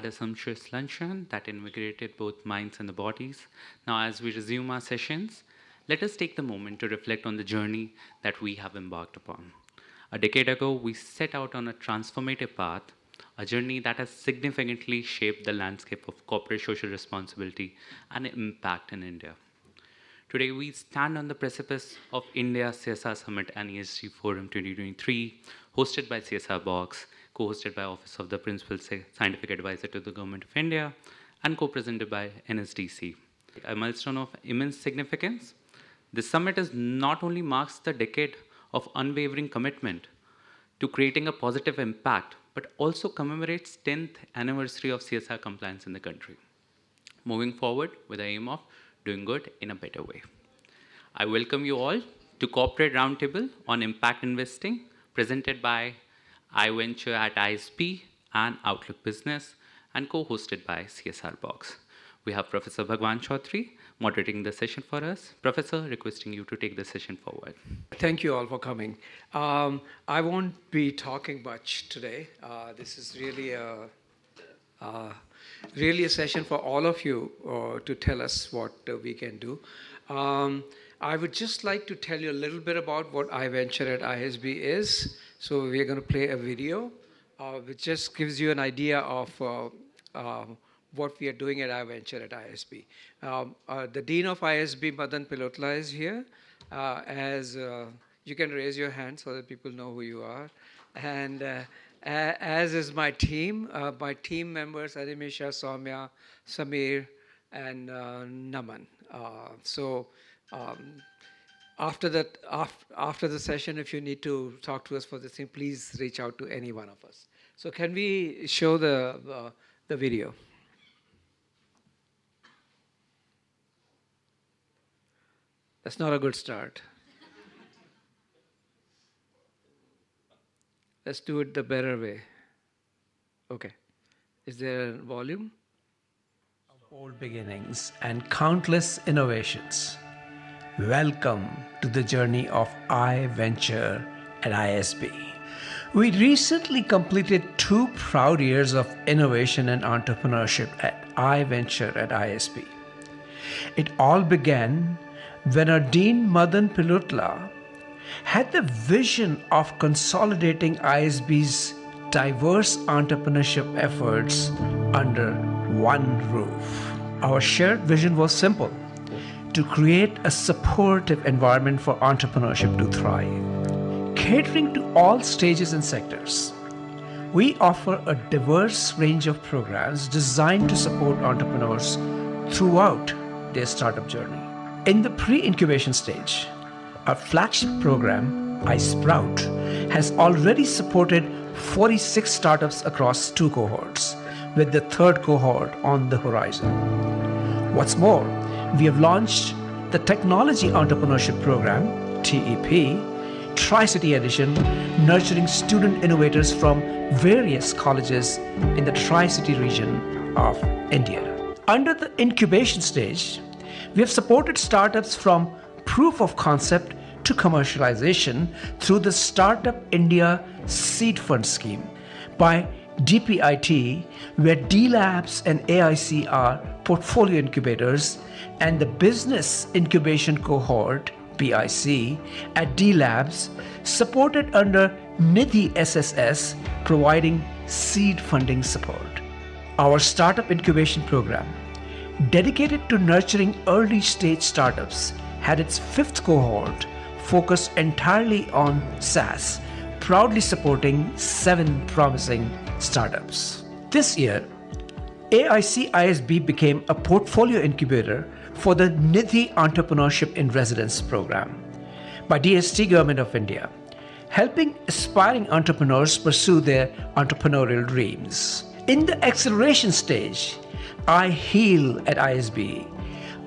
a sumptuous luncheon that invigorated both minds and the bodies. Now, as we resume our sessions, let us take the moment to reflect on the journey that we have embarked upon. A decade ago, we set out on a transformative path, a journey that has significantly shaped the landscape of corporate social responsibility and impact in India. Today, we stand on the precipice of India's CSR Summit and ESG Forum 2023, hosted by CSRBOX, co-hosted by Office of the Principal Scientific Advisor to the Government of India, and co-presented by NSDC. A milestone of immense significance, this summit not only marks the decade of unwavering commitment to creating a positive impact, but also commemorates 10th anniversary of CSR compliance in the country. Moving forward with the aim of doing good in a better way. I welcome you all to Corporate Roundtable on Impact Investing, presented by iVenture at ISB and Outlook Business, and co-hosted by CSRBOX. We have Professor Bhagwan Chaudhary moderating the session for us. Professor, requesting you to take the session forward. Thank you all for coming. I won't be talking much today. This is really a session for all of you to tell us what we can do. I would just like to tell you a little bit about what iVenture at ISB is. So we're going to play a video which just gives you an idea of what we are doing at iVenture at ISB. The Dean of ISB, Madan Pilotla, is here. You can raise your hand so that people know who you are. And as is my team members, Arimisha, Soumya, Samir, and Naman. After the session, if you need to talk to us for this thing, please reach out to any one of us. So can we show the video? That's not a good start. Let's do it the better way. Okay. Is there volume? Old beginnings and countless innovations. Welcome to the journey of iVenture at ISB. We recently completed 2 proud years of innovation and entrepreneurship at iVenture at ISB. It all began when our Dean Madan Pilotla had the vision of consolidating ISB's diverse entrepreneurship efforts under one roof. Our shared vision was simple: to create a supportive environment for entrepreneurship to thrive, catering to all stages and sectors. We offer a diverse range of programs designed to support entrepreneurs throughout their startup journey. In the pre-incubation stage, our flagship program, iSprout, has already supported 46 startups across 2 cohorts, with the 3rd cohort on the horizon. What's more, we have launched the Technology Entrepreneurship Program, TEP, Tri-City Edition, nurturing student innovators from various colleges in the Tri-City region of India. Under the incubation stage, we have supported startups from proof of concept to commercialization through the Startup India Seed Fund Scheme by DPIT, where D-Labs and AIC are portfolio incubators, and the Business Incubation Cohort, BIC, at D-Labs, supported under Nidhi SSS, providing seed funding support. Our Startup Incubation Program, dedicated to nurturing early-stage startups, had its 5th cohort focused entirely on SaaS, proudly supporting 7 promising startups. This year, AIC ISB became a portfolio incubator for the Nidhi Entrepreneurship in Residence program by DST Government of India, helping aspiring entrepreneurs pursue their entrepreneurial dreams. In the acceleration stage, iHeal at ISB,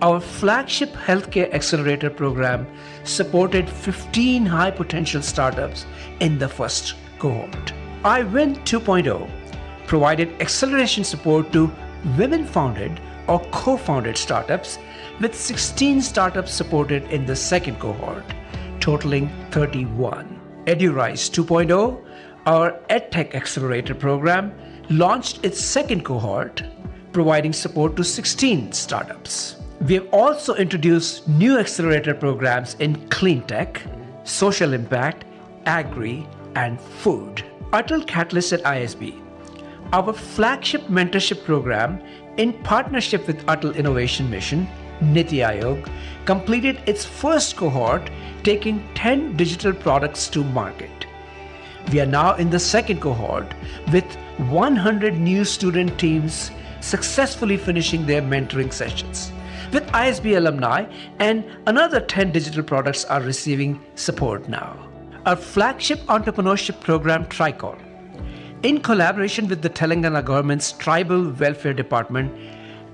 our flagship healthcare accelerator program, supported 15 high-potential startups in the 1st cohort. iWin 2.0 provided acceleration support to women-founded or co-founded startups, with 16 startups supported in the 2nd cohort, totaling 31. EduRise 2.0, our EdTech accelerator program, launched its second cohort, providing support to 16 startups. We have also introduced new accelerator programs in clean tech, social impact, agri, and food. Atal Catalyst at ISB, our flagship mentorship program in partnership with Atal Innovation Mission, Niti Aayog, completed its first cohort, taking 10 digital products to market. We are now in the second cohort with 100 new student teams successfully finishing their mentoring sessions. With ISB alumni, and another 10 digital products are receiving support now. Our flagship entrepreneurship program, Tricor, in collaboration with the Telangana government's Tribal Welfare Department,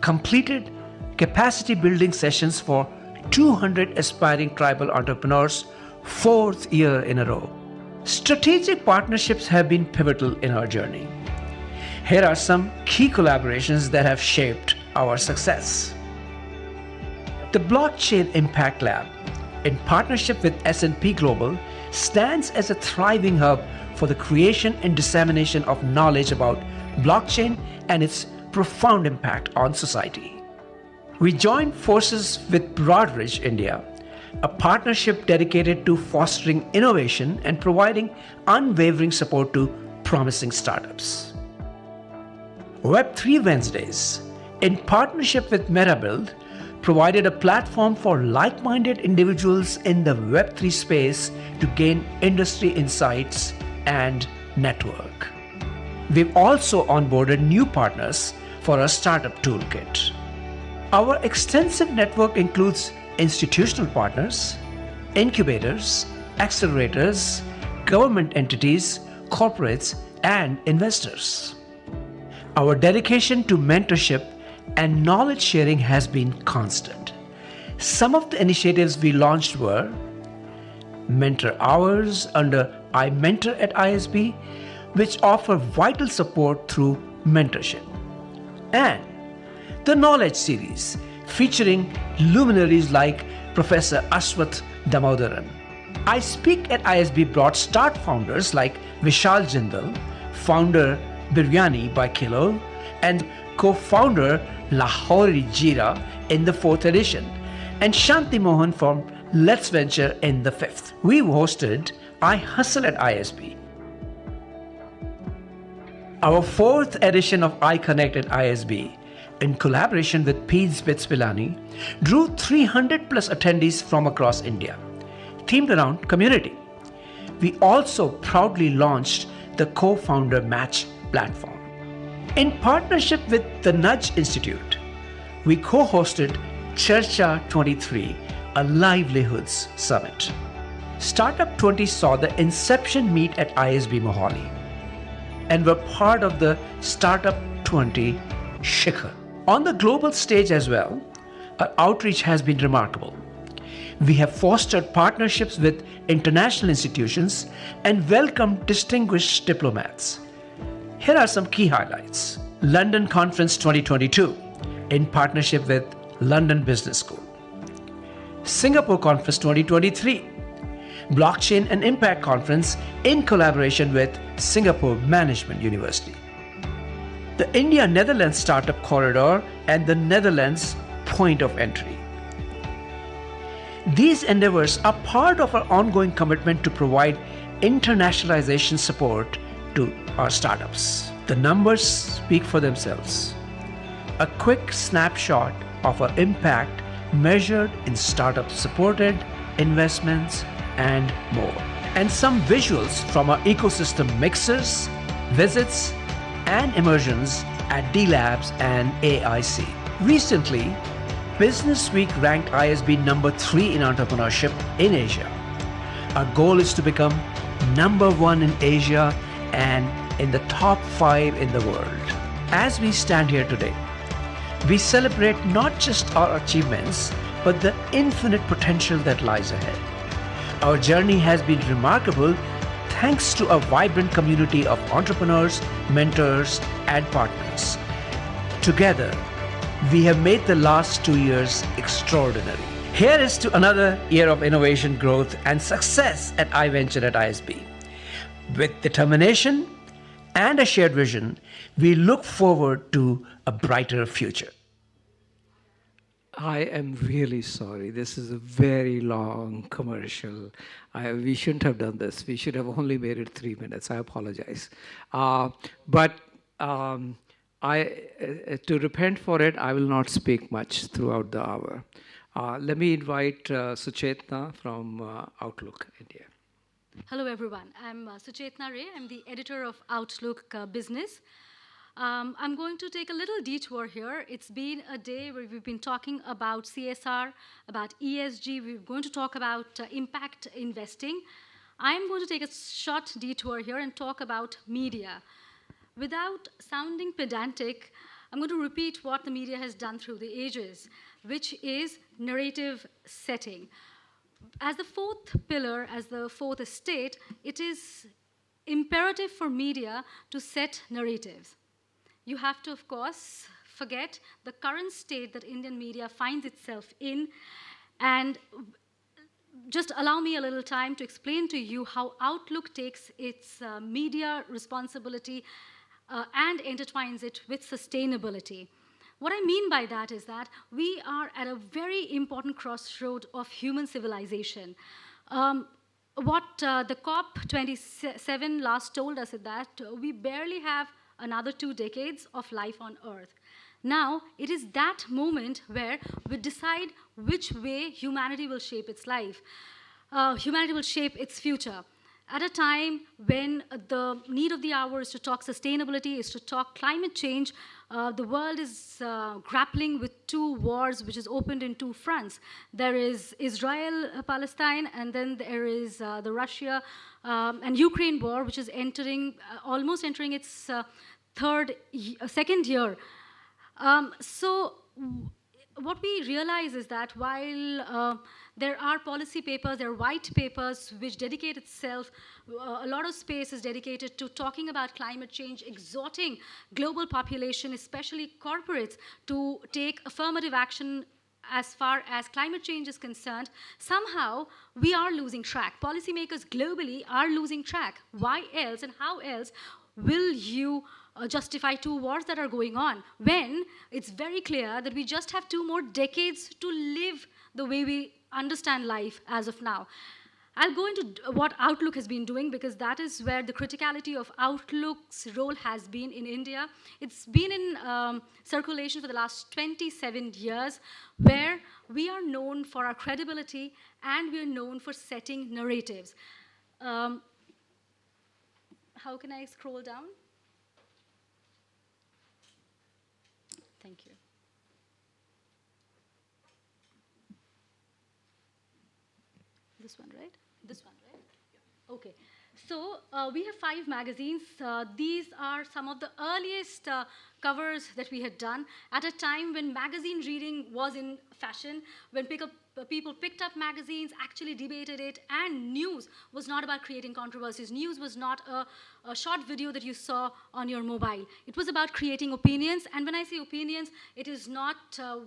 completed capacity building sessions for 200 aspiring tribal entrepreneurs, 4th year in a row. Strategic partnerships have been pivotal in our journey. Here are some key collaborations that have shaped our success. The Blockchain Impact Lab, in partnership with S&P Global, stands as a thriving hub for the creation and dissemination of knowledge about blockchain and its profound impact on society. We joined forces with Broadridge India, a partnership dedicated to fostering innovation and providing unwavering support to promising startups. Web3 Wednesdays, in partnership with MetaBuild, provided a platform for like-minded individuals in the Web3 space to gain industry insights and network. We've also onboarded new partners for our startup toolkit. Our extensive network includes institutional partners, incubators, accelerators, government entities, corporates, and investors. Our dedication to mentorship and knowledge sharing has been constant. Some of the initiatives we launched were Mentor Hours under iMentor at ISB, which offer vital support through mentorship, and the Knowledge Series, featuring luminaries like Professor Ashwath Damodaran. I Speak at ISB brought start founders like Vishal Jindal, founder Biryani by Kilo, and co-founder Lahori Jira in the 4th edition, and Shanti Mohan from Let's Venture in the 5th. We hosted I Hustle at ISB. Our 4th edition of I Connect at ISB, in collaboration with Pete Spitz-Pilani, drew 300 plus attendees from across India, themed around community. We also proudly launched the Co-Founder Match platform. In partnership with the Nudge Institute, we co-hosted Charcha 23, a livelihoods summit. Startup 20 saw the inception meet at ISB Mohali and were part of the Startup 20 Shikhar. On the global stage as well, our outreach has been remarkable. We have fostered partnerships with international institutions and welcomed distinguished diplomats. Here are some key highlights. London Conference 2022, in partnership with London Business School. Singapore Conference 2023, Blockchain and Impact Conference in collaboration with Singapore Management University. The India-Netherlands Startup Corridor and the Netherlands Point of Entry. These endeavors are part of our ongoing commitment to provide internationalization support to our startups. The numbers speak for themselves. A quick snapshot of our impact measured in startup supported investments and more. And some visuals from our ecosystem mixers, visits, and immersions at D-Labs and AIC. Recently, Business Week ranked ISB number 3 in entrepreneurship in Asia. Our goal is to become number 1 in Asia and in the top 5 in the world. As we stand here today, we celebrate not just our achievements, but the infinite potential that lies ahead. Our journey has been remarkable thanks to a vibrant community of entrepreneurs, mentors, and partners. Together, we have made the last 2 years extraordinary. Here is to another year of innovation, growth, and success at iVenture at ISB. With determination and a shared vision, we look forward to a brighter future. I am really sorry. This is a very long commercial. We shouldn't have done this. We should have only made it 3 minutes. I apologize. But to repent for it, I will not speak much throughout the hour. Let me invite Suchetna from Outlook India. Hello, everyone. I'm Suchetna Ray. I'm the editor of Outlook Business. I'm going to take a little detour here. It's been a day where we've been talking about CSR, about ESG. We're going to talk about impact investing. I'm going to take a short detour here and talk about media. Without sounding pedantic, I'm going to repeat what the media has done through the ages, which is narrative setting. As the fourth pillar, as the fourth estate, it is imperative for media to set narratives. You have to, of course, forget the current state that Indian media finds itself in, and just allow me a little time to explain to you how Outlook takes its media responsibility and intertwines it with sustainability. What I mean by that is that we are at a very important crossroad of human civilization. What the COP27 last told us is that we barely have another 2 decades of life on Earth. Now, it is that moment where we decide which way humanity will shape its life. Humanity will shape its future. At a time when the need of the hour is to talk sustainability, is to talk climate change, the world is grappling with 2 wars which is opened in 2 fronts. There is Israel-Palestine, and then there is the Russia and Ukraine war, which is almost entering its second year. So what we realize is that while there are policy papers, there are white papers which dedicate itself, a lot of space is dedicated to talking about climate change, exhorting global population, especially corporates, to take affirmative action as far as climate change is concerned. Somehow, we are losing track. Policymakers globally are losing track. Why else and how else will you justify 2 wars that are going on when it's very clear that we just have 2 more decades to live the way we understand life as of now? I'll go into what Outlook has been doing, because that is where the criticality of Outlook's role has been in India. It's been in circulation for the last 27 years, where we are known for our credibility and we are known for setting narratives. How can I scroll down? Thank you. This one, right? This one, right? Yeah. Okay. So we have 5 magazines. These are some of the earliest covers that we had done at a time when magazine reading was in fashion, when people picked up magazines, actually debated it, and news was not about creating controversies. News was not a short video that you saw on your mobile. It was about creating opinions, and when I say opinions, it is not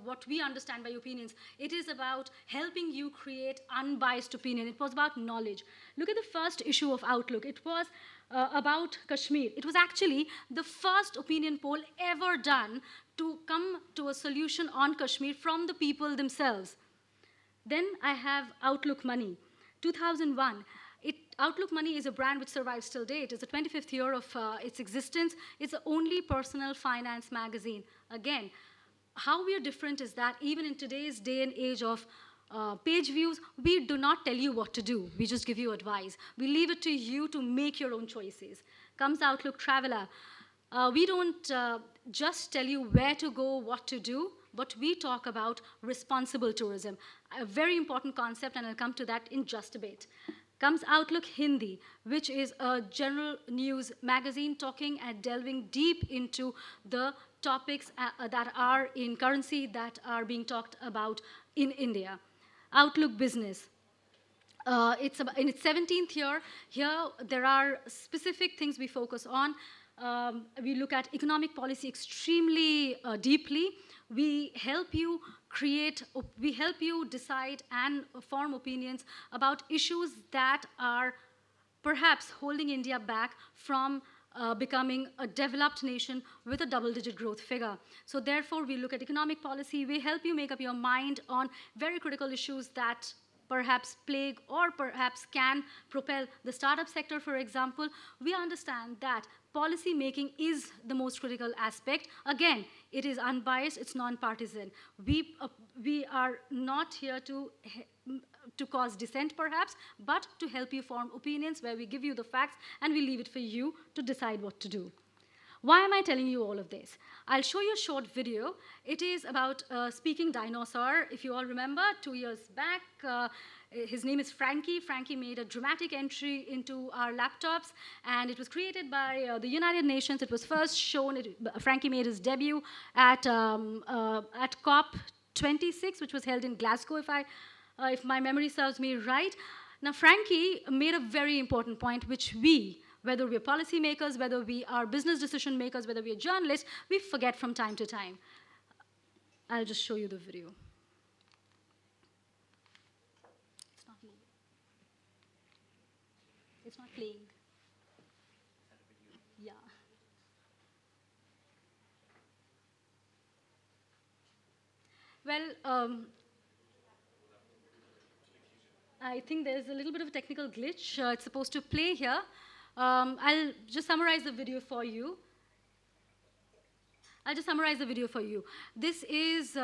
what we understand by opinions. It is about helping you create unbiased opinion. It was about knowledge. Look at the first issue of Outlook. It was about Kashmir. It was actually the first opinion poll ever done to come to a solution on Kashmir from the people themselves. Then I have Outlook Money, 2001. Outlook Money is a brand which survives till date. It's the 25th year of its existence. It's the only personal finance magazine. Again, how we are different is that even in today's day and age of page views, we do not tell you what to do. We just give you advice. We leave it to you to make your own choices. Comes Outlook Traveler. We don't just tell you where to go, what to do, but we talk about responsible tourism, a very important concept, and I'll come to that in just a bit. Comes Outlook Hindi, which is a general news magazine talking and delving deep into the topics that are in currency that are being talked about in India. Outlook Business. It's in its 17th year. Here, there are specific things we focus on. We look at economic policy extremely deeply. We help you decide and form opinions about issues that are perhaps holding India back from becoming a developed nation with a double-digit growth figure. So therefore, we look at economic policy. We help you make up your mind on very critical issues that perhaps plague or perhaps can propel the startup sector, for example. We understand that policy making is the most critical aspect. Again, it is unbiased, it's non-partisan. We are not here to cause dissent, perhaps, but to help you form opinions where we give you the facts and we leave it for you to decide what to do. Why am I telling you all of this? I'll show you a short video. It is about a speaking dinosaur. If you all remember, 2 years back, his name is Frankie. Frankie made a dramatic entry into our laptops, and it was created by the United Nations. It was first shown, Frankie made his debut at COP26, which was held in Glasgow, if my memory serves me right. Now, Frankie made a very important point, which whether we're policymakers, whether we are business decision makers, whether we're journalists, we forget from time to time. I'll just show you the video. It's not moving. It's not playing. Yeah. Well, I think there's a little bit of a technical glitch. It's supposed to play here. I'll just summarize the video for you. This is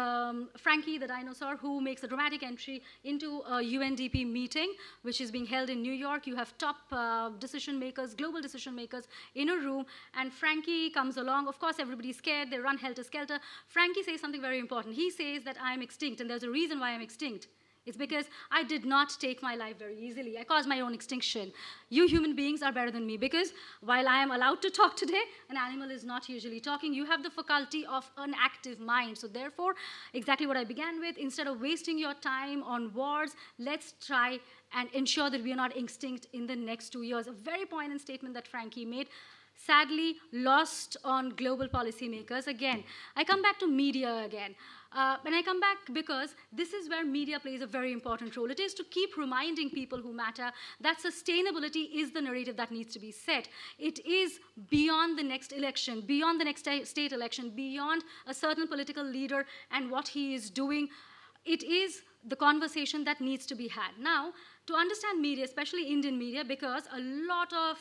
Frankie the dinosaur, who makes a dramatic entry into a UNDP meeting, which is being held in New York. You have top decision makers, global decision makers in a room, and Frankie comes along. Of course, everybody's scared. They run helter-skelter. Frankie says something very important. He says that I'm extinct, and there's a reason why I'm extinct. It's because I did not take my life very easily. I caused my own extinction. You human beings are better than me, because while I am allowed to talk today, an animal is not usually talking. You have the faculty of an active mind. So therefore, exactly what I began with, instead of wasting your time on wars, let's try and ensure that we are not extinct in the next 2 years. A very poignant statement that Frankie made. Sadly, lost on global policymakers. Again, I come back to media again. And I come back because this is where media plays a very important role. It is to keep reminding people who matter that sustainability is the narrative that needs to be set. It is beyond the next election, beyond the next state election, beyond a certain political leader and what he is doing. It is the conversation that needs to be had. Now, to understand media, especially Indian media, because a lot of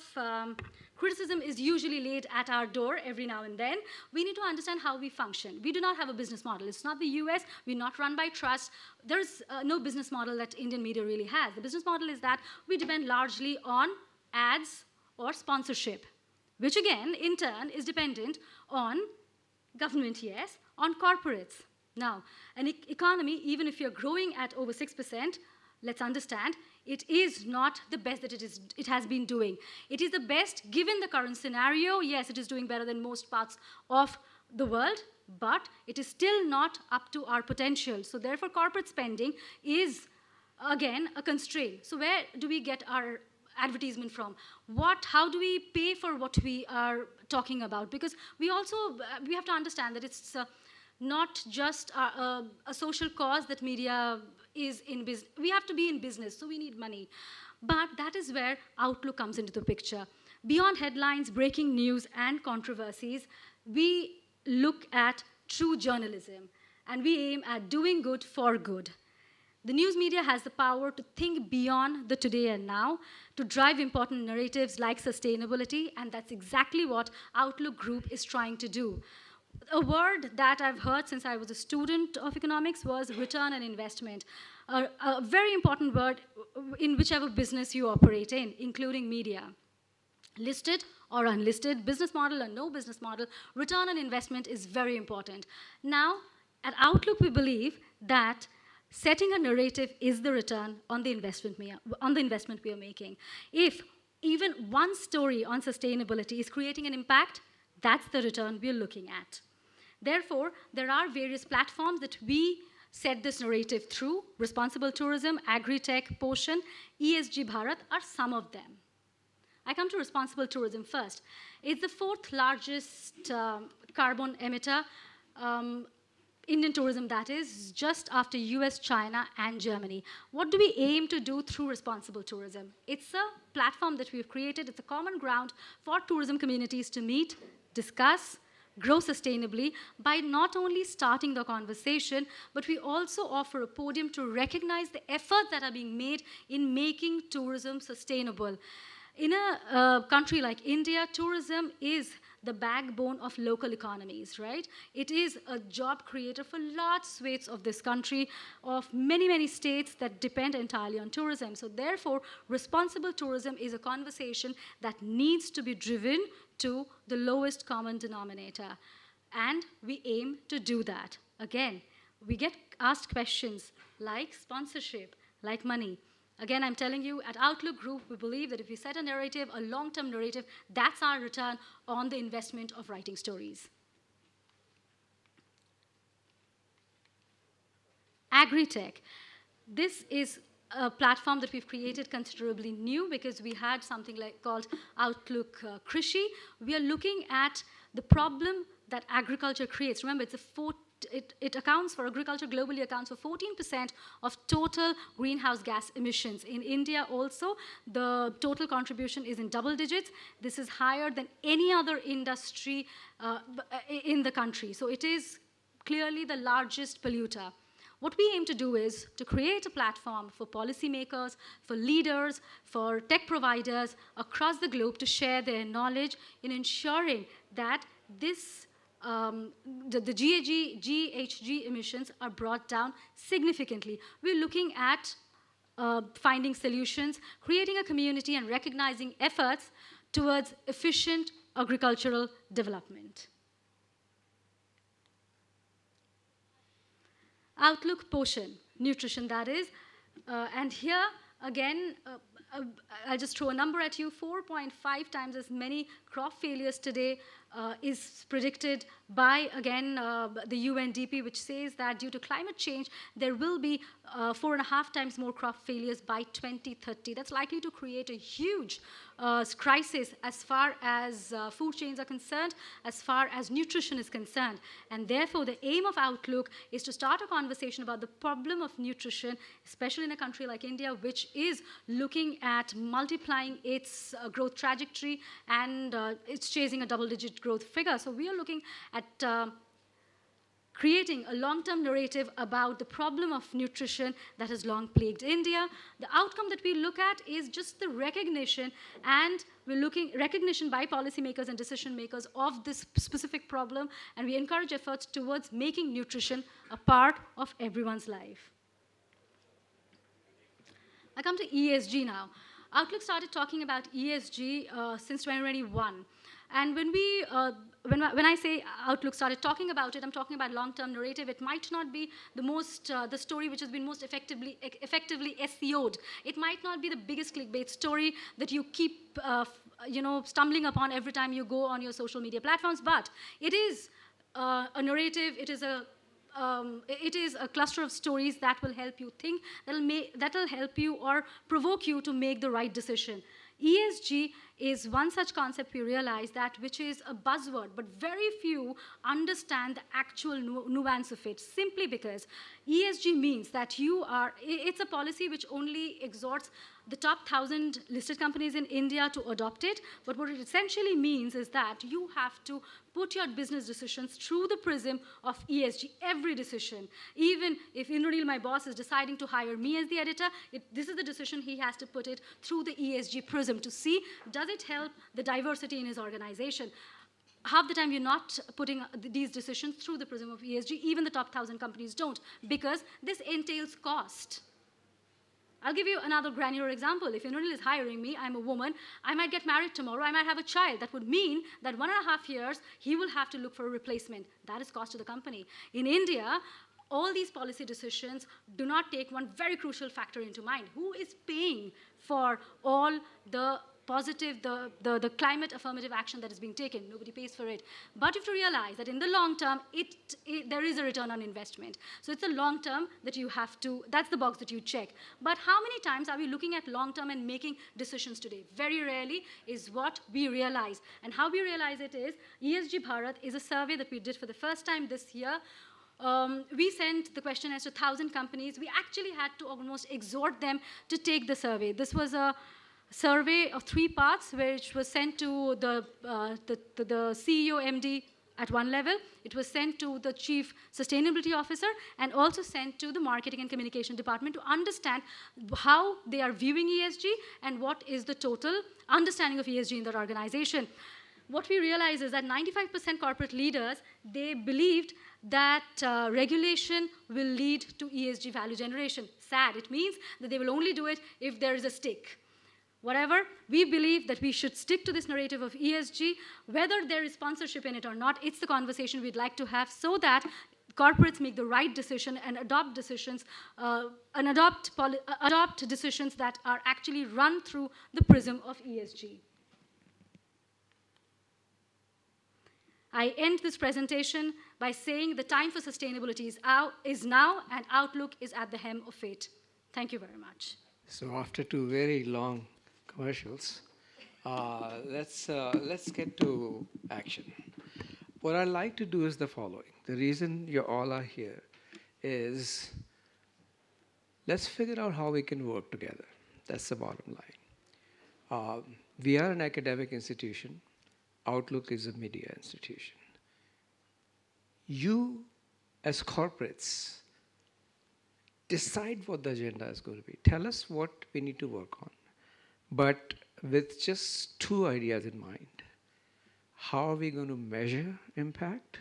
criticism is usually laid at our door every now and then, we need to understand how we function. We do not have a business model. It's not the US. We're not run by trust. There's no business model that Indian media really has. The business model is that we depend largely on ads or sponsorship, which again, in turn, is dependent on government, yes, on corporates. Now, an economy, even if you're growing at over 6%, let's understand, it is not the best that it has been doing. It is the best given the current scenario. Yes, it is doing better than most parts of the world, but it is still not up to our potential. So therefore, corporate spending is, again, a constraint. So where do we get our advertisement from? How do we pay for what we are talking about? Because we have to understand that it's not just a social cause that media is in business. We have to be in business, so we need money. But that is where Outlook comes into the picture. Beyond headlines, breaking news, and controversies, we look at true journalism, and we aim at doing good for good. The news media has the power to think beyond the today and now, to drive important narratives like sustainability, and that's exactly what Outlook Group is trying to do. A word that I've heard since I was a student of economics was return on investment. A very important word in whichever business you operate in, including media. Listed or unlisted, business model or no business model, return on investment is very important. Now, at Outlook, we believe that setting a narrative is the return on the investment we are making. If even one story on sustainability is creating an impact, that's the return we're looking at. Therefore, there are various platforms that we set this narrative through. Responsible tourism, agri-tech, Potion, ESG Bharat are some of them. I come to responsible tourism first. It's the 4th largest carbon emitter. Indian tourism, that is, just after US, China, and Germany. What do we aim to do through responsible tourism? It's a platform that we've created. It's a common ground for tourism communities to meet, discuss, grow sustainably by not only starting the conversation, but we also offer a podium to recognize the efforts that are being made in making tourism sustainable. In a country like India, tourism is the backbone of local economies, right? It is a job creator for large swathes of this country, of many, many states that depend entirely on tourism. So therefore, responsible tourism is a conversation that needs to be driven to the lowest common denominator. And we aim to do that. Again, we get asked questions like sponsorship, like money. Again, I'm telling you, at Outlook Group, we believe that if we set a narrative, a long-term narrative, that's our return on the investment of writing stories. Agri-tech. This is a platform that we've created considerably new because we had something called Outlook Krishi. We are looking at the problem that agriculture creates. Remember, it accounts for, agriculture globally accounts for 14% of total greenhouse gas emissions. In India also, the total contribution is in double digits. This is higher than any other industry in the country. So it is clearly the largest polluter. What we aim to do is to create a platform for policymakers, for leaders, for tech providers across the globe to share their knowledge in ensuring that this the GHG emissions are brought down significantly. We're looking at finding solutions, creating a community, and recognizing efforts towards efficient agricultural development. Outlook Poshan, nutrition that is, and here again, I'll just throw a number at you, 4.5 times as many crop failures today is predicted by, again, the UNDP, which says that due to climate change, there will be 4.5 times more crop failures by 2030. That's likely to create a huge crisis as far as food chains are concerned, as far as nutrition is concerned. And therefore, the aim of Outlook is to start a conversation about the problem of nutrition, especially in a country like India, which is looking at multiplying its growth trajectory, and it's chasing a double-digit growth figure. So we are looking at creating a long-term narrative about the problem of nutrition that has long plagued India. The outcome that we look at is just the recognition, and we're looking recognition by policymakers and decision makers of this specific problem, and we encourage efforts towards making nutrition a part of everyone's life. I come to ESG now. Outlook started talking about ESG since 2021. And when I say Outlook started talking about it, I'm talking about long-term narrative. It might not be the story which has been most effectively SEO'd. It might not be the biggest clickbait story that you keep stumbling upon every time you go on your social media platforms, but it is a narrative. It is a cluster of stories that will help you think, that will help you or provoke you to make the right decision. ESG is one such concept we realize that which is a buzzword, but very few understand the actual nuance of it, simply because ESG means that it's a policy which only exhorts the top 1,000 listed companies in India to adopt it, but what it essentially means is that you have to put your business decisions through the prism of ESG, every decision. Even if Indranil, my boss, is deciding to hire me as the editor, this is the decision he has to put it through the ESG prism to see, does it help the diversity in his organization? Half the time you're not putting these decisions through the prism of ESG, even the top 1,000 companies don't, because this entails cost. I'll give you another granular example. If Indranil is hiring me, I'm a woman, I might get married tomorrow, I might have a child. That would mean that 1.5 years, he will have to look for a replacement. That is cost to the company. In India, all these policy decisions do not take one very crucial factor into mind. Who is paying for all the positive, the climate affirmative action that is being taken? Nobody pays for it. But you have to realize that in the long term, there is a return on investment. So it's a long term that you have to, that's the box that you check. But how many times are we looking at long term and making decisions today? Very rarely is what we realize. And how we realize it is, ESG Bharat is a survey that we did for the first time this year. We sent the questionnaires to 1,000 companies. We actually had to almost exhort them to take the survey. This was a survey of 3 parts, which was sent to the CEO, MD at one level. It was sent to the Chief Sustainability Officer and also sent to the Marketing and Communication Department to understand how they are viewing ESG and what is the total understanding of ESG in their organization. What we realize is that 95% corporate leaders, they believed that regulation will lead to ESG value generation. Sad. It means that they will only do it if there is a stake. Whatever, we believe that we should stick to this narrative of ESG, whether there is sponsorship in it or not. It's the conversation we'd like to have so that corporates make the right decision and adopt decisions, adopt decisions that are actually run through the prism of ESG. I end this presentation by saying the time for sustainability is now, and outlook is at the hem of fate. Thank you very much. So after 2 very long commercials, let's get to action. What I'd like to do is the following. The reason you all are here is let's figure out how we can work together. That's the bottom line. We are an academic institution. Outlook is a media institution. You, as corporates, decide what the agenda is going to be. Tell us what we need to work on. But with just 2 ideas in mind. How are we going to measure impact?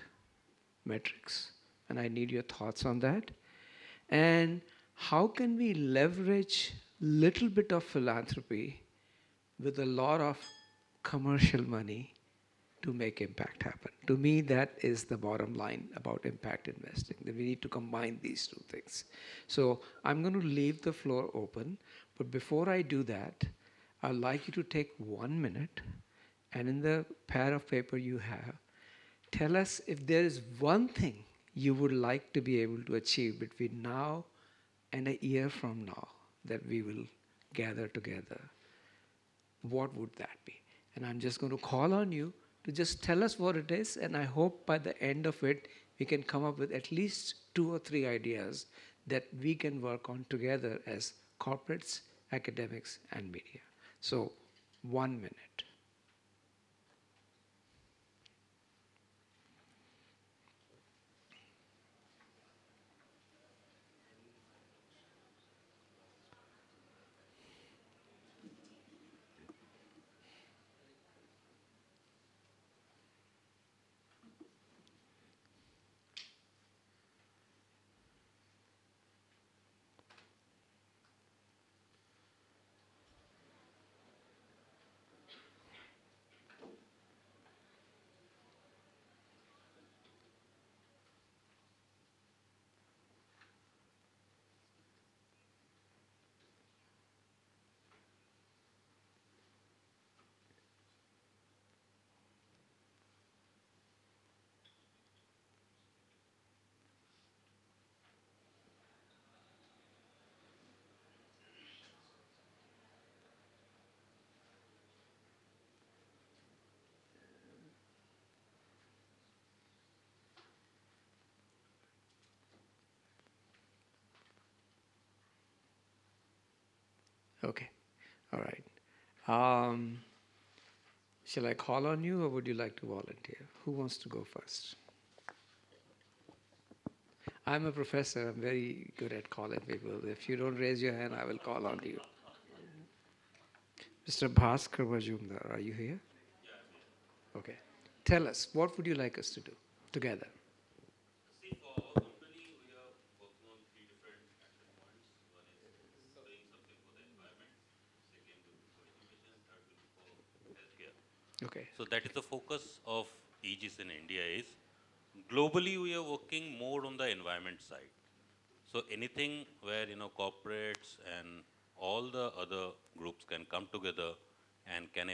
Metrics. And I need your thoughts on that. And how can we leverage little bit of philanthropy with a lot of commercial money to make impact happen? To me, that is the bottom line about impact investing, that we need to combine these 2 things. So I'm going to leave the floor open, but before I do that, I'd like you to take 1 minute, and in the pad of paper you have, tell us if there is one thing you would like to be able to achieve between now and a year from now that we will gather together. What would that be? And I'm just going to call on you to just tell us what it is, and I hope by the end of it, we can come up with at least 2 or 3 ideas that we can work on together as corporates, academics, and media. So, 1 minute. Okay, all right. Shall I call on you, or would you like to volunteer? Who wants to go first? I'm a professor. I'm very good at calling people. If you don't raise your hand, I will call on you. Mr. Bhaskar Majumdar, are you here? Okay. Tell us, what would you like us to do together? See, for our company, we are working on 3 different action points. One is doing something for the environment, second will be for education, third will be for healthcare. Okay. So that is the focus of Aegis in India is. Globally, we are working more on the environment side. So anything where, corporates and all the other groups can come together and can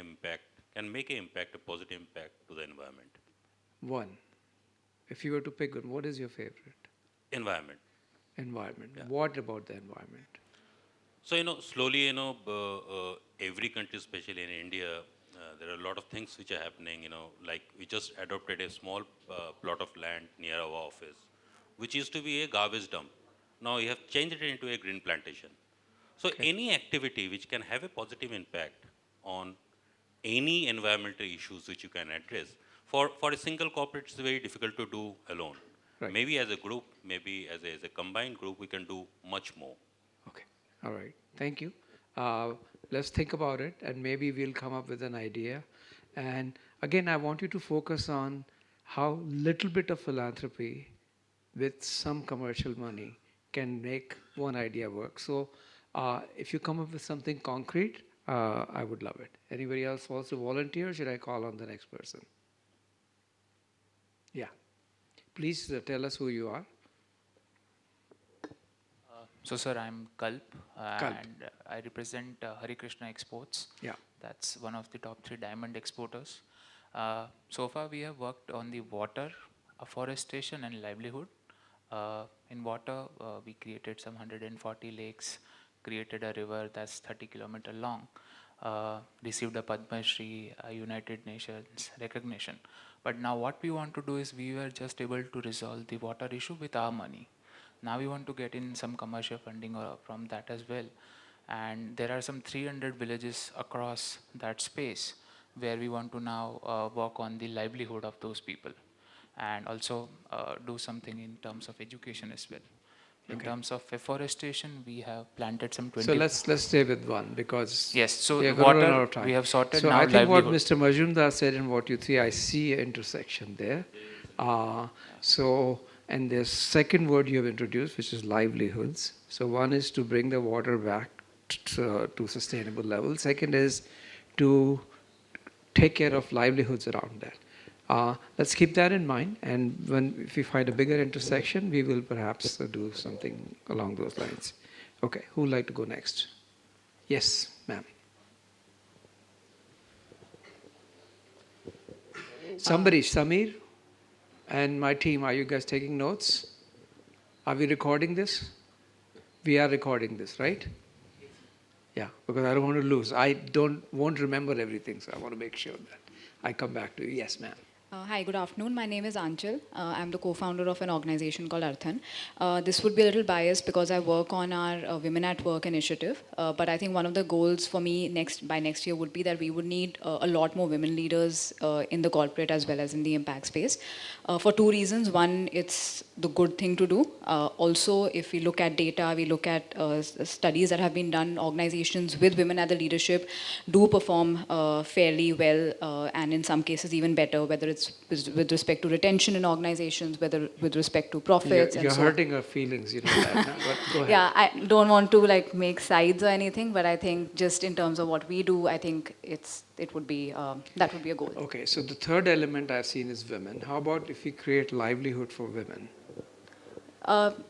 make an impact, a positive impact to the environment. One. If you were to pick one, what is your favorite? Environment. Environment. Yeah. What about the environment? So, slowly, every country, especially in India, there are a lot of things which are happening, like we just adopted a small plot of land near our office, which used to be a garbage dump. Now you have changed it into a green plantation. So any activity which can have a positive impact on any environmental issues which you can address, for a single corporate, it's very difficult to do alone. Right. Maybe as a group, maybe as a combined group, we can do much more. Okay. All right. Thank you. Let's think about it, and maybe we'll come up with an idea. And again, I want you to focus on how little bit of philanthropy with some commercial money can make one idea work. So if you come up with something concrete, I would love it. Anybody else wants to volunteer, or should I call on the next person? Yeah. Please tell us who you are. So, sir, I'm Kalp, Kalp. and I represent Hari Krishna Exports. Yeah. That's one of the top 3 diamond exporters. So far, we have worked on the water, afforestation, and livelihood. In water, we created some 140 lakes, created a river that's 30 kilometers long, received a Padma Shri, United Nations recognition. But now what we want to do is we were just able to resolve the water issue with our money. Now we want to get in some commercial funding from that as well. And there are some 300 villages across that space where we want to now work on the livelihood of those people, and also do something in terms of education as well. In terms of afforestation, we have planted some 20. So let's stay with one, because Yes, so we are going to run out water of time. we have sorted. So now I think what livelihood. Mr. Majumdar said and what you see, I see an intersection there. And the second word you have introduced, which is livelihoods. So one is to bring the water back to sustainable level. Second is to take care of livelihoods around that. Let's keep that in mind, and if we find a bigger intersection, we will perhaps do something along those lines. Okay, who would like to go next? Yes, ma'am. Somebody, Samir and my team, are you guys taking notes? Are we recording this? We are recording this, right? Yeah, because I don't want to lose. I won't remember everything, so I want to make sure that I come back to you. Yes, ma'am. Hi, good afternoon. My name is Anchal. I'm the co-founder of an organization called Arthan. This would be a little biased because I work on our Women at Work initiative. But I think one of the goals for me by next year would be that we would need a lot more women leaders in the corporate as well as in the impact space. For 2 reasons. One, it's the good thing to do. Also, if we look at data, we look at studies that have been done, organizations with women at the leadership do perform fairly well, and in some cases even better, whether it's with respect to retention in organizations, whether with respect to profits. You're hurting her feelings, you know that. But go ahead. Yeah, I don't want to like make sides or anything, but I think just in terms of what we do, I think it would be that would be a goal. Okay, so the third element I've seen is women. How about if we create livelihood for women?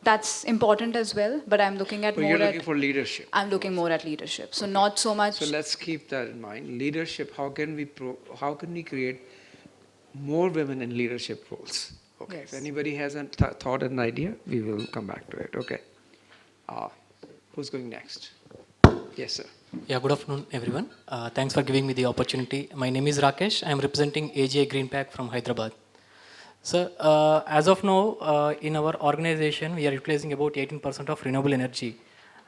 That's important as well, but I'm looking at But more you're at. looking for leadership. I'm looking more at leadership, so not so much. So let's keep that in mind. Leadership. How can we create more women in leadership roles? Okay. Yes. If anybody has a thought and idea, we will come back to it. Okay. Who's going next? Yes, sir. Yeah, good afternoon, everyone. Thanks for giving me the opportunity. My name is Rakesh. I am representing AGI Greenpack from Hyderabad. Sir, as of now, in our organization, we are utilizing about 18% of renewable energy.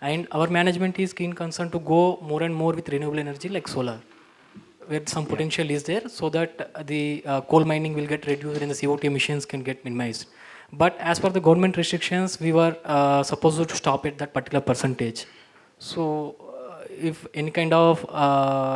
And our management is keen concerned to go more and more with renewable energy like solar, where some potential is there, so that the coal mining will get reduced and the CO2 emissions can get minimized. But as per the government restrictions, we were supposed to stop at that particular percentage. So if any kind of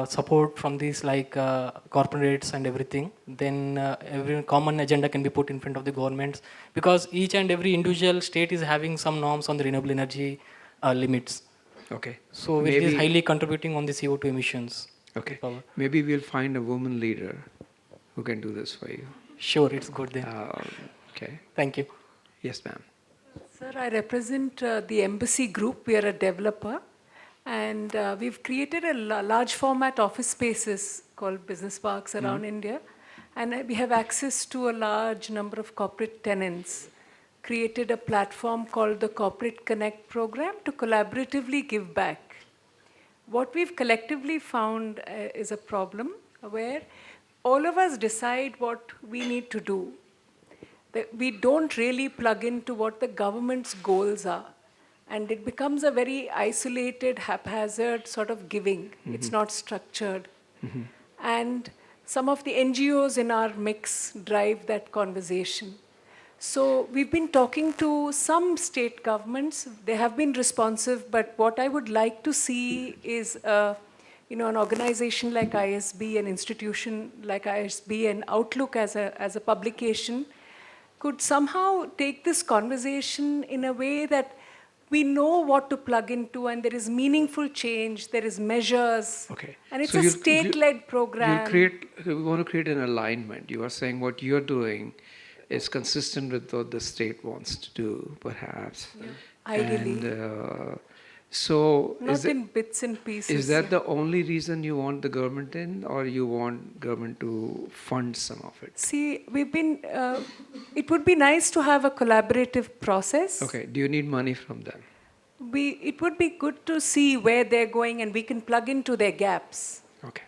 support from these like corporates and everything, then every common agenda can be put in front of the governments, because each and every individual state is having some norms on the renewable energy limits. Okay. So which is highly contributing on the CO2 emissions. Okay. Maybe we'll find a woman leader who can do this for you. Sure, it's good then. Okay. Thank you. Yes, ma'am. Sir, I represent the Embassy Group. We are a developer, and we've created a large format office spaces called business parks around India, and we have access to a large number of corporate tenants. Created a platform called the Corporate Connect program to collaboratively give back. What we've collectively found is a problem where all of us decide what we need to do. we don't really plug into what the government's goals are. And it becomes a very isolated, haphazard sort of giving. It's not structured. And some of the NGOs in our mix drive that conversation. So we've been talking to some state governments. They have been responsive, but what I would like to see is an organization like ISB, an institution like ISB, and Outlook as a publication could somehow take this conversation in a way that we know what to plug into, and there is meaningful change, there is measures. Okay. And it's So a state-led program. You want to create an alignment. You are saying what you're doing is consistent with what the state wants to do, perhaps. Yeah. Ideally. And so not in bits and pieces. Is that the only reason you want the government in, or you want government to fund some of it? See, we've been, it would be nice to have a collaborative process. Okay, do you need money from them? It would be good to see where they're going and we can plug into their gaps. Okay,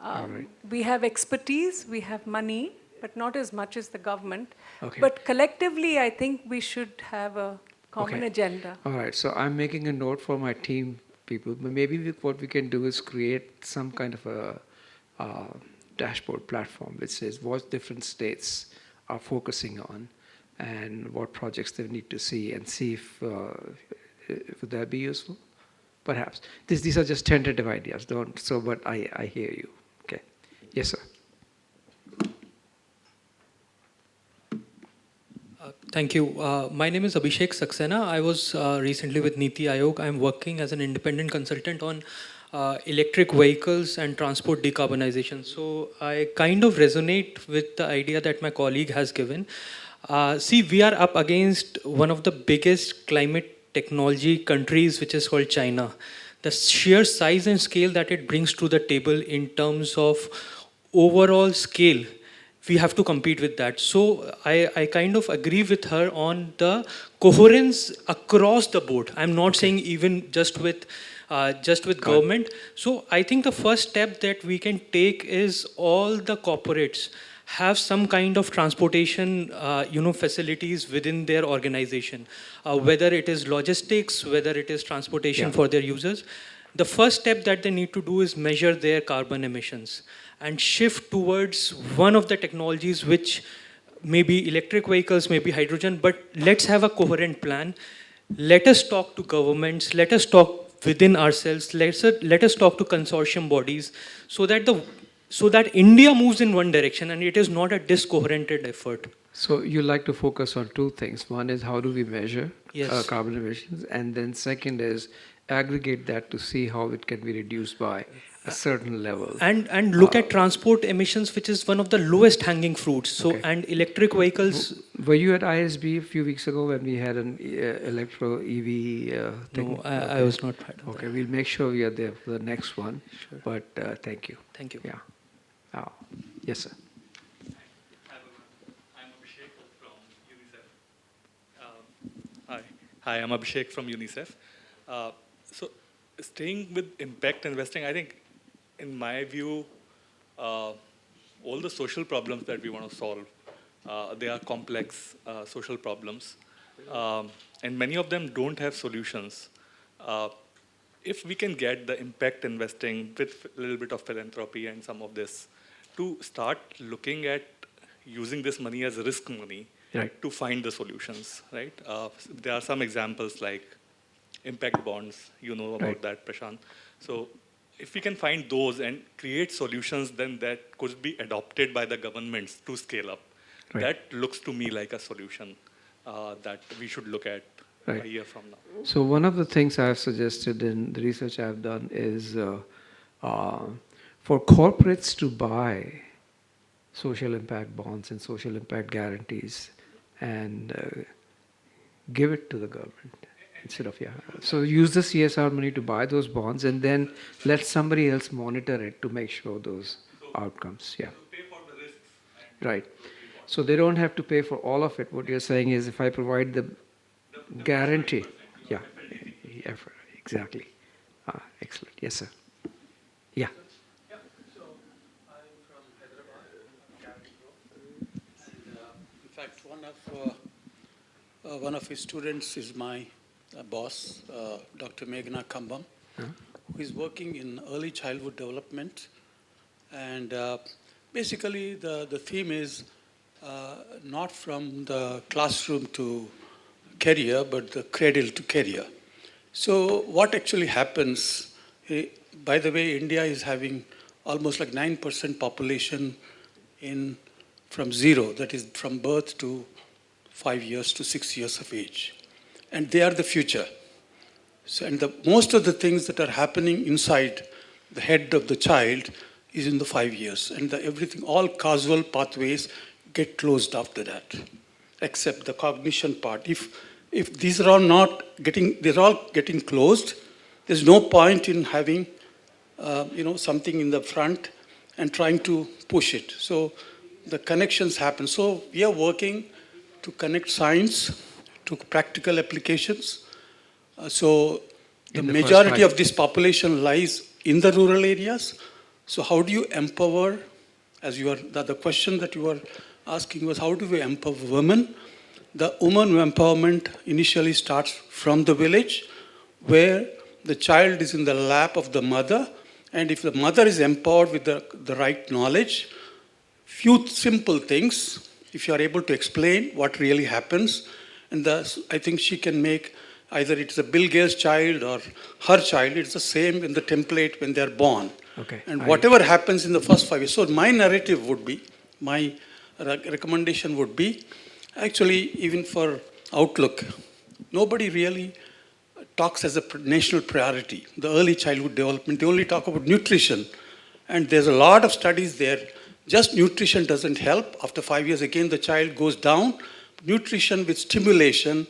all right. We have expertise, we have money, but not as much as the government. Okay. But collectively, I think we should have a common agenda. All right, so I'm making a note for my team people. Maybe what we can do is create some kind of a dashboard platform which says what different states are focusing on and what projects they need to see, and see if would that be useful? Perhaps. These are just tentative ideas, but I hear you. Okay. Yes, sir. Thank you. My name is Abhishek Saxena. I was recently with Niti Aayog. I'm working as an independent consultant on electric vehicles and transport decarbonization. So I kind of resonate with the idea that my colleague has given. See, we are up against one of the biggest climate technology countries, which is called China. The sheer size and scale that it brings to the table in terms of overall scale, we have to compete with that. So I kind of agree with her on the coherence across the board. I'm not saying even just with government. So I think the first step that we can take is all the corporates have some kind of transportation facilities within their organization, whether it is logistics, whether it is transportation for their users. The first step that they need to do is measure their carbon emissions and shift towards one of the technologies, which may be electric vehicles, maybe hydrogen, but let's have a coherent plan. Let us talk to governments, let us talk within ourselves, let us talk to consortium bodies, so that India moves in one direction and it is not a discoherented effort. So you like to focus on two things. One is how do we measure carbon emissions, and then second is aggregate that to see how it can be reduced by a certain level. And look at transport emissions, which is one of the lowest hanging fruits. So, and electric vehicles. Were you at ISB a few weeks ago when we had an electro EV thing? No, I was not part of that. Okay, we'll make sure we are there for the next one. Sure. But thank you. Thank you. Yeah. Yes, sir. I'm Abhishek from UNICEF. Hi, I'm Abhishek from UNICEF. So, staying with impact investing, I think, in my view, all the social problems that we want to solve, they are complex social problems, and many of them don't have solutions. If we can get the impact investing with a little bit of philanthropy and some of this, to start looking at using this money as risk money to find the solutions, right? There are some examples like impact bonds, you know about that, Prashant. So if we can find those and create solutions, then that could be adopted by the governments to scale up. That looks to me like a solution that we should look at a year from now. So one of the things I've suggested in the research I've done is for corporates to buy social impact bonds and social impact guarantees and give it to the government instead of, So use the CSR money to buy those bonds and then let somebody else monitor it to make sure those outcomes, So pay for the risks. Right. So they don't have to pay for all of it. What you're saying is if I provide the guarantee. Exactly. Excellent. Yes, sir. Yeah. So I'm from Hyderabad, fact, one of his students is my boss, Dr. Meghna Kambam, who is working in early childhood development. And basically, the theme is not from the classroom to career, but the cradle to career. So what actually happens, by the way, India is having almost like 9% population from zero, that is from birth to 5 years to 6 years of age. And they are the future. So, and most of the things that are happening inside the head of the child is in the 5 years. And everything, all causal pathways get closed after that, except the cognition part. If these are all not getting, they're all getting closed, there's no point in having something in the front and trying to push it. So the connections happen. So we are working to connect science to practical applications. So the majority of this population lies in the rural areas. So how do you empower, the question that you were asking was, how do we empower women? The woman empowerment initially starts from the village, where the child is in the lap of the mother, and if the mother is empowered with the right knowledge, few simple things, if you are able to explain what really happens, and I think she can make, either it's a Bill Gates' child or her child, it's the same in the template when they're born. Okay. And whatever happens in the first 5 years. So my narrative would be, my recommendation would be, actually, even for Outlook, nobody really talks as a national priority, the early childhood development. They only talk about nutrition. And there's a lot of studies there. Just nutrition doesn't help. After 5 years, again, the child goes down. Nutrition with stimulation,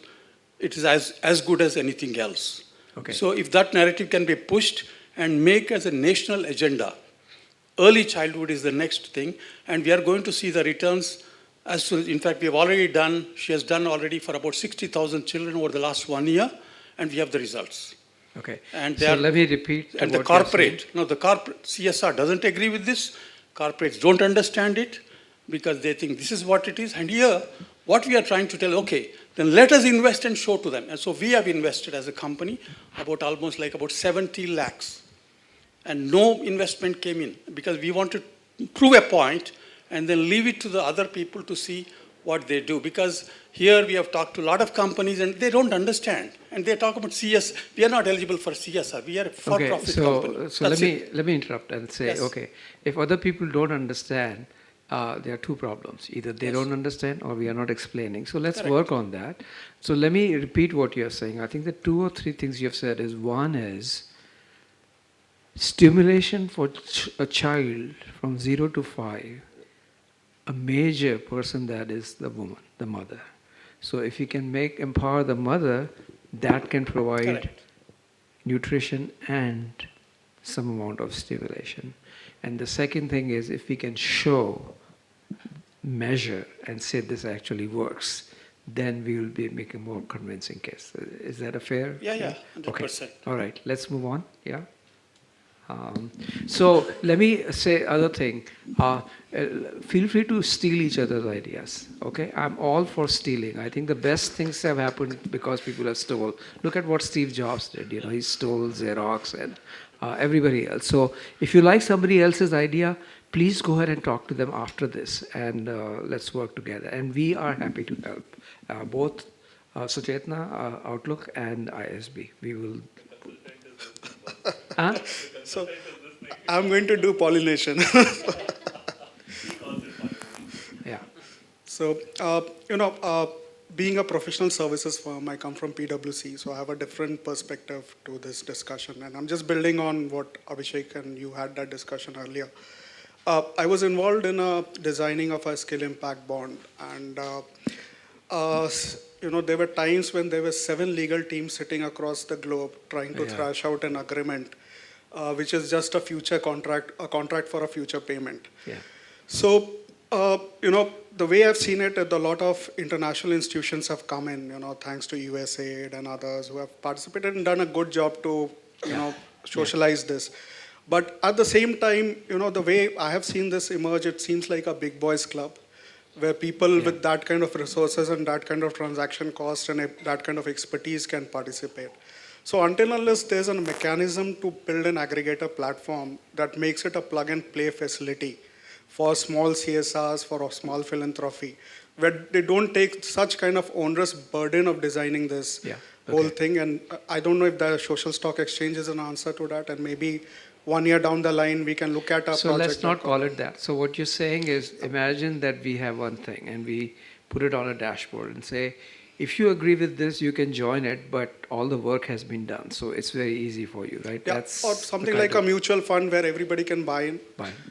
it is as good as anything else. Okay. So if that narrative can be pushed and make as a national agenda, early childhood is the next thing. And we are going to see the returns. In fact, we have already done, she has done already for about 60,000 children over the last 1 year, and we have the results. Okay. And so let me repeat. And the corporate CSR doesn't agree with this. Corporates don't understand it because they think this is what it is. And here, what we are trying to tell, okay, then let us invest and show to them. And so we have invested as a company about 70 lakhs. And no investment came in because we want to prove a point and then leave it to the other people to see what they do. Because here we have talked to a lot of companies and they don't understand. And they talk about CS. We are not eligible for CSR. We are a for-profit company. So let me interrupt and say, yes. Okay, if other people don't understand, there are two problems. Either they don't understand or we are not explaining. So let's work on that. So let me repeat what you're saying. I think the 2 or 3 things you've said is, one is stimulation for a child from 0 to 5. A major person that is the woman, the mother. So if you can empower the mother, that can provide nutrition and some amount of stimulation. And the second thing is, if we can show, measure, and say this actually works, then we will be making more convincing case. Is that a fair? Yeah, 100%. Okay. All right, let's move on. Yeah. So let me say other thing. Feel free to steal each other's ideas. Okay, I'm all for stealing. I think the best things have happened because people have stolen. Look at what Steve Jobs did. He stole Xerox and everybody else. So if you like somebody else's idea, please go ahead and talk to them after this, and let's work together. And we are happy to help both Suchetna, Outlook, and ISB. We will. So I'm going to do pollination. Yeah. So, being a professional services firm, I come from PwC, so I have a different perspective to this discussion. And I'm just building on what Abhishek and you had that discussion earlier. I was involved in designing of a skill impact bond. And, there were times when there were 7 legal teams sitting across the globe trying to thrash out an agreement, which is just a future contract, a contract for a future payment. Yeah. So, the way I've seen it, a lot of international institutions have come in, thanks to USAID and others who have participated and done a good job to, socialize this. But at the same time, the way I have seen this emerge, it seems like a big boys club where people with that kind of resources and that kind of transaction cost and that kind of expertise can participate. So until unless there's a mechanism to build an aggregator platform that makes it a plug and play facility for small CSRs, for a small philanthropy, where they don't take such kind of onerous burden of designing this whole thing. And I don't know if the social stock exchange is an answer to that, and maybe 1 year down the line, we can look at a project. So let's not call it that. So what you're saying is, imagine that we have one thing and we put it on a dashboard and say, if you agree with this, you can join it, but all the work has been done. So it's very easy for you, right? Yeah, That's or something like a mutual fund where everybody can buy in.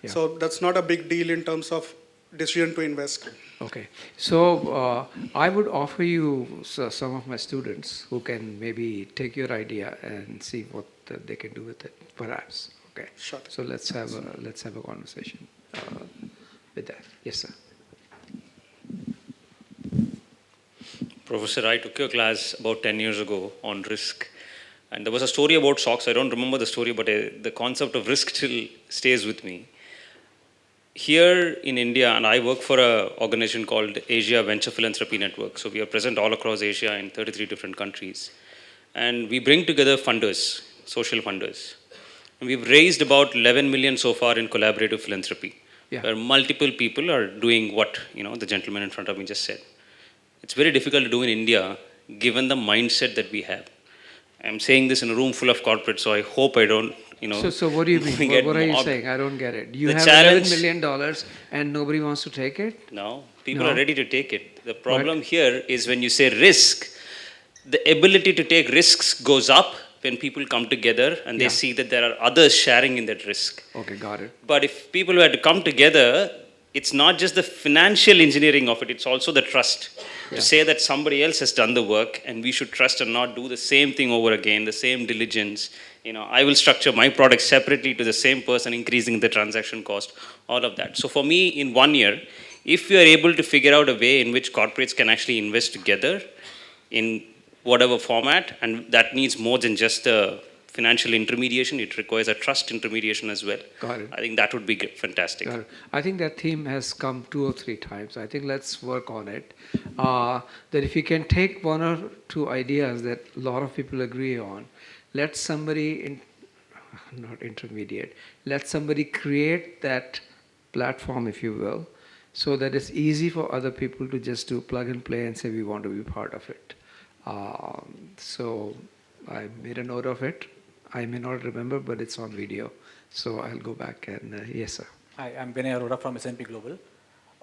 So that's not a big deal in terms of decision to invest. Okay. So I would offer you some of my students who can maybe take your idea and see what they can do with it, perhaps. Okay. Sure. So let's have a conversation with that. Yes, sir. Professor, I took your class about 10 years ago on risk. And there was a story about stocks. I don't remember the story, but the concept of risk still stays with me. Here in India, and I work for an organization called Asia Venture Philanthropy Network. So we are present all across Asia in 33 different countries. And we bring together funders, social funders. And we've raised about 11 million so far in collaborative philanthropy, where multiple people are doing what the gentleman in front of me just said. It's very difficult to do in India, given the mindset that we have. I'm saying this in a room full of corporates, so I hope I don't, So what do you mean? What are you saying? I don't get it. You have $11 million and nobody wants to take it? No, people are ready to take it. The problem here is when you say risk, the ability to take risks goes up when people come together and they see that there are others sharing in that risk. Okay, got it. But if people were to come together, it's not just the financial engineering of it, it's also the trust. To say that somebody else has done the work and we should trust and not do the same thing over again, the same diligence. I will structure my product separately to the same person, increasing the transaction cost, all of that. So for me, in 1 year, if we are able to figure out a way in which corporates can actually invest together in whatever format, and that needs more than just the financial intermediation, it requires a trust intermediation as well. Got it. I think that would be fantastic. Got it. I think that theme has come 2 or 3 times. I think let's work on it. That if you can take 1 or 2 ideas that a lot of people agree on, let somebody, not intermediate, let somebody create that platform, if you will, so that it's easy for other people to just do plug and play and say we want to be part of it. So I made a note of it. I may not remember, but it's on video. So I'll go back and, yes, sir. Hi, I'm Vinay Arora from S&P Global.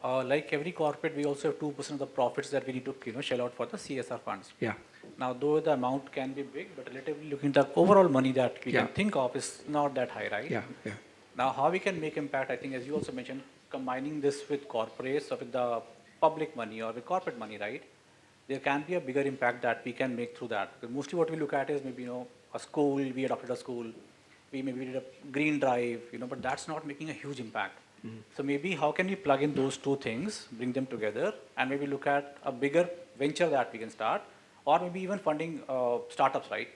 Like every corporate, we also have 2% of the profits that we need to shell out for the CSR funds. Yeah. Now, though the amount can be big, but relatively looking at the overall money that we can think of is not that high, right? Yeah. Now, how we can make impact, I think, as you also mentioned, combining this with corporates or with the public money or with corporate money, right? There can be a bigger impact that we can make through that. Because mostly what we look at is maybe, a school, we adopted a school, we maybe did a green drive, but that's not making a huge impact. So maybe how can we plug in those 2 things, bring them together, and maybe look at a bigger venture that we can start, or maybe even funding startups, right?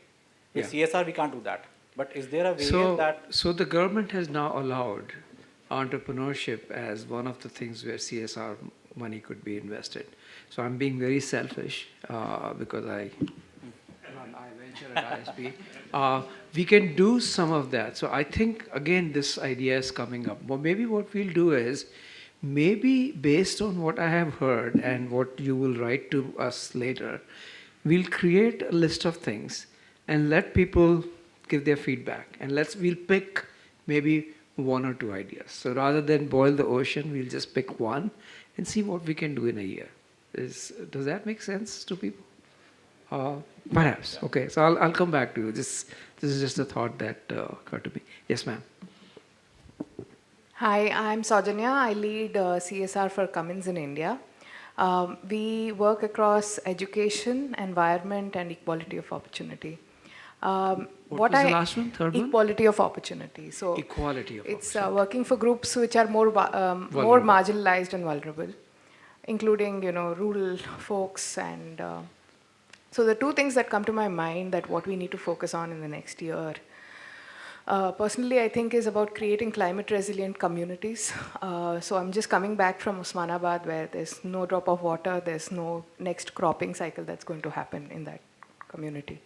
With CSR, we can't do that. But is there a way that... So the government has now allowed entrepreneurship as one of the things where CSR money could be invested. So I'm being very selfish because I venture at ISP. We can do some of that. So I think, again, this idea is coming up. But maybe what we'll do is, maybe based on what I have heard and what you will write to us later, we'll create a list of things and let people give their feedback. And we'll pick maybe 1 or 2 ideas. So rather than boil the ocean, we'll just pick 1 and see what we can do in a year. Does that make sense to people? Perhaps. Okay, so I'll come back to you. This is just a thought that occurred to me. Yes, ma'am. Hi, I'm Saujanya. I lead CSR for Cummins in India. We work across education, environment, and equality of opportunity. What was the last one? Third one? Equality of opportunity. So equality of it's working for groups which are more marginalized and vulnerable, including rural folks. And so the 2 things that come to my mind that what we need to focus on in the next year. personally I think is about creating climate resilient communities. So I'm just coming back from Osmanabad where there's no drop of water, there's no next cropping cycle that's going to happen in that community.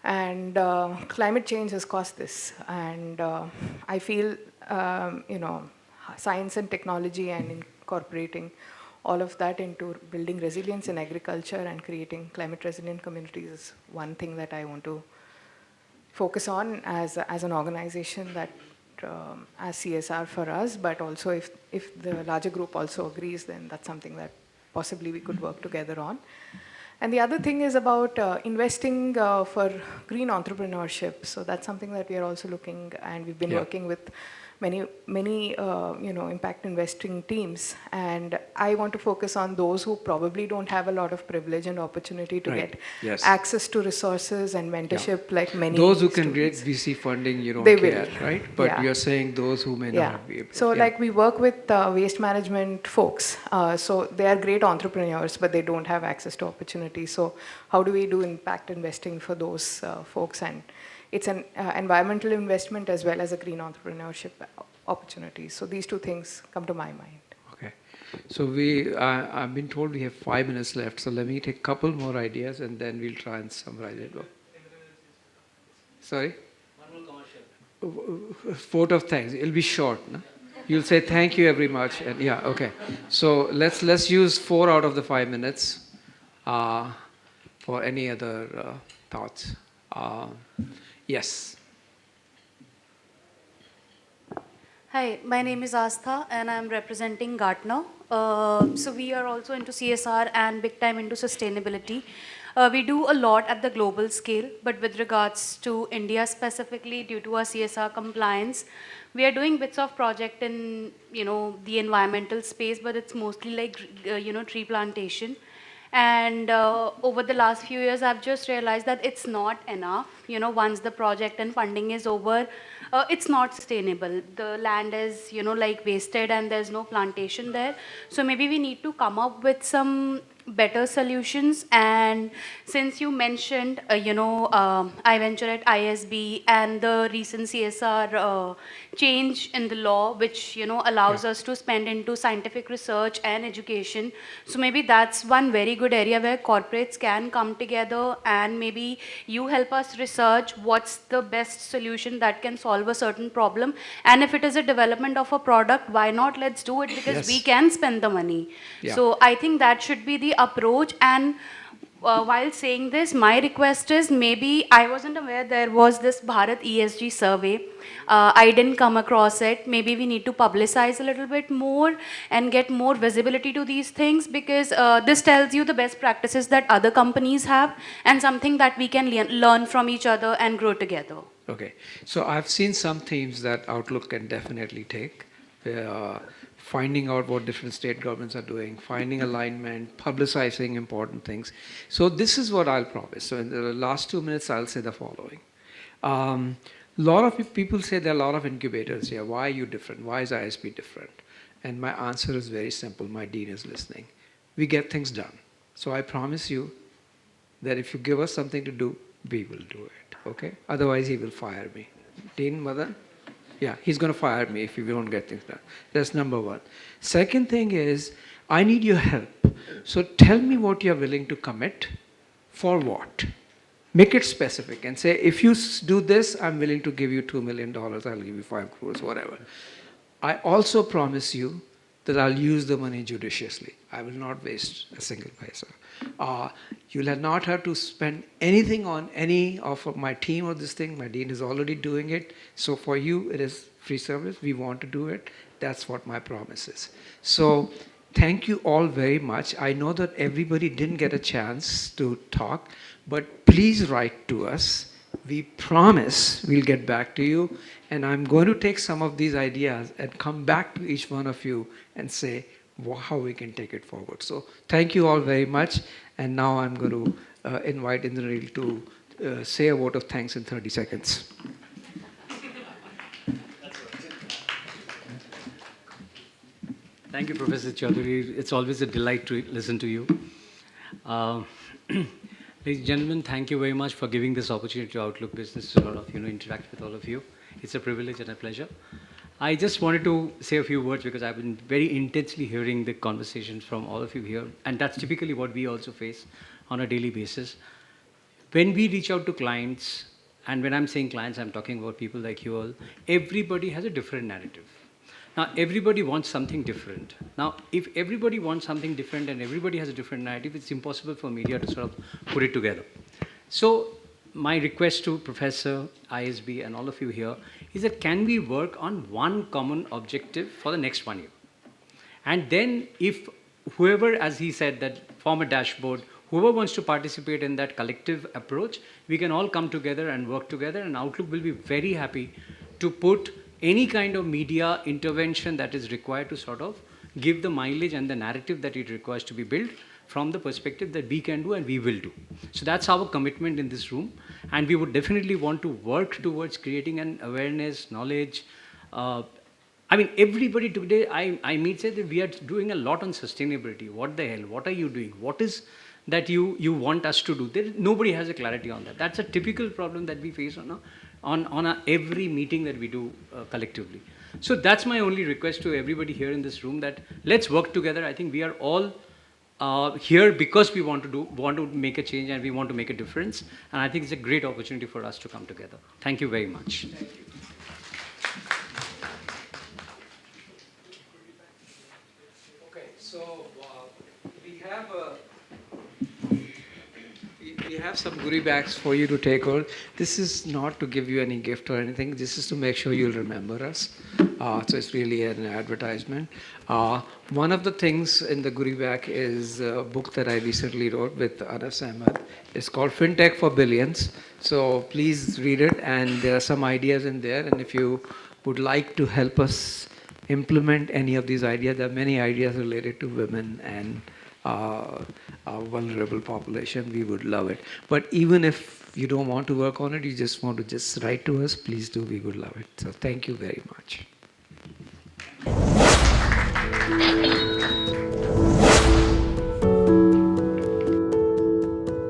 And climate change has caused this. And I feel, science and technology and incorporating all of that into building resilience in agriculture and creating climate resilient communities is one thing that I want to focus on as an organization, that as CSR for us, but also if the larger group also agrees, then that's something that possibly we could work together on. And the other thing is about investing for green entrepreneurship. So that's something that we are also looking, and we've been working with many impact investing teams. And I want to focus on those who probably don't have a lot of privilege and opportunity to get access to resources and mentorship like many those who can students. get VC funding, you don't They care, will. right? But you're saying those who may not be able to. So like we work with waste management folks. So they are great entrepreneurs, but they don't have access to opportunity. So how do we do impact investing for those folks? And it's an environmental investment as well as a green entrepreneurship opportunity. So these two things come to my mind. Okay. So I've been told we have 5 minutes left. So let me take a couple more ideas and then we'll try and summarize it. Sorry? One more commercial. Vote of thanks. It'll be short. No? You'll say thank you very much. And yeah, okay. So let's use 4 out of the 5 minutes for any other thoughts. Yes. Hi, my name is Astha and I'm representing Gartner. So we are also into CSR and big time into sustainability. We do a lot at the global scale, but with regards to India specifically, due to our CSR compliance, we are doing bits of project in the environmental space, but it's mostly like tree plantation. And over the last few years, I've just realized that it's not enough. Once the project and funding is over, it's not sustainable. The land is, like wasted and there's no plantation there. So maybe we need to come up with some better solutions. And since you mentioned, I venture at ISB and the recent CSR change in the law, which, allows us to spend into scientific research and education. So maybe that's one very good area where corporates can come together and maybe you help us research what's the best solution that can solve a certain problem. And if it is a development of a product, why not? Let's do it because we can spend the money. So I think that should be the approach. And while saying this, my request is maybe I wasn't aware there was this Bharat ESG survey. I didn't come across it. Maybe we need to publicize a little bit more and get more visibility to these things, because this tells you the best practices that other companies have and something that we can learn from each other and grow together. Okay. So I've seen some themes that Outlook can definitely take. Finding out what different state governments are doing, finding alignment, publicizing important things. So this is what I'll promise. So in the last 2 minutes, I'll say the following. A lot of people say there are a lot of incubators here. Why are you different? Why is ISP different? And my answer is very simple. My dean is listening. We get things done. So I promise you that if you give us something to do, we will do it. Okay? Otherwise, he will fire me. Dean Madan? Yeah, he's going to fire me if we don't get things done. That's number one. Second thing is, I need your help. So tell me what you're willing to commit for what. Make it specific and say, if you do this, I'm willing to give you $2 million, I'll give you 5 crores, whatever. I also promise you that I'll use the money judiciously. I will not waste a single paisa. You'll not have to spend anything on any of my team or this thing. My dean is already doing it. So for you, it is free service. We want to do it. That's what my promise is. So thank you all very much. I know that everybody didn't get a chance to talk, but please write to us. We promise we'll get back to you. And I'm going to take some of these ideas and come back to each one of you and say how we can take it forward. So thank you all very much. And now I'm going to invite Indranil to say a vote of thanks in 30 seconds. Thank you, Professor Chaudhary. It's always a delight to listen to you. Ladies and gentlemen, thank you very much for giving this opportunity to Outlook Business to interact with all of you. It's a privilege and a pleasure. I just wanted to say a few words because I've been very intensely hearing the conversations from all of you here, and that's typically what we also face on a daily basis. When we reach out to clients, and when I'm saying clients, I'm talking about people like you all, everybody has a different narrative. Now, everybody wants something different. Now, if everybody wants something different and everybody has a different narrative, it's impossible for media to sort of put it together. So, my request to Professor, ISB, and all of you here is that can we work on one common objective for the next 1 year? And then if whoever, as he said, that form a dashboard, whoever wants to participate in that collective approach, we can all come together and work together, and Outlook will be very happy to put any kind of media intervention that is required to sort of give the mileage and the narrative that it requires to be built from the perspective that we can do and we will do. So that's our commitment in this room, and we would definitely want to work towards creating an awareness, knowledge. I mean, everybody today I meet say that we are doing a lot on sustainability. What the hell? What are you doing? What is that you want us to do? Nobody has a clarity on that. That's a typical problem that we face on every meeting that we do collectively. So that's my only request to everybody here in this room, that let's work together. I think we are all here because we want to make a change and we want to make a difference. And I think it's a great opportunity for us to come together. Thank you very much. Thank you. Okay, so we have some goodie bags for you to take out. This is not to give you any gift or anything. This is to make sure you'll remember us. So it's really an advertisement. One of the things in the goodie bag is a book that I recently wrote with Anas Ahmed. It's called FinTech for Billions. So please read it, and there are some ideas in there. And if you would like to help us implement any of these ideas, there are many ideas related to women and a vulnerable population, we would love it. But even if you don't want to work on it, you just want to just write to us, please do, we would love it. So thank you very much.